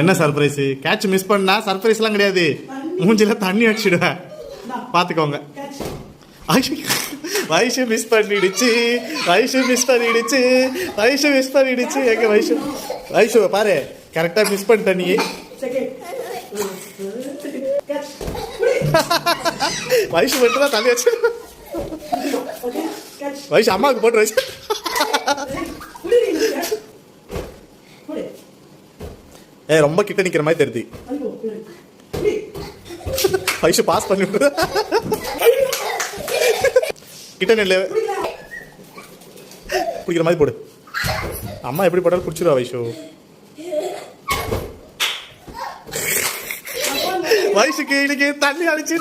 என்ன surprise? Catch miss பண்ணா சர்ப்ரைஸ்லாம் கிடையாது, மூஞ்சில தண்ணி அடிச்சிடுவேன், பாத்துக்கோங்க. வைஷு மிஸ் பண்ணிடுச்சு, வைஷு மிஸ் பண்ணிடுச்சு, வைஷு மிஸ் பண்ணிடுச்சு. எங்க வைஷு? வைஷுவை பாரு, கரெக்டா மிஸ் பண்ணிட்ட நீ. வைஷு மட்டும் தான் தள்ளி வச்சு. வைஷு அம்மாவுக்கு போட்டு வச்சு. ரொம்ப கிட்ட நிக்கிற மாதிரி தெரியுது. வைஷு பாஸ் பண்ணி விடு. கிட்ட நெல்லு பிடிக்கிற மாதிரி போடு. அம்மா எப்படி போட்டாலும் பிடிச்சிருவா வைஷு. வயசுக்கு இன்னைக்கு தண்ணி அடிச்சு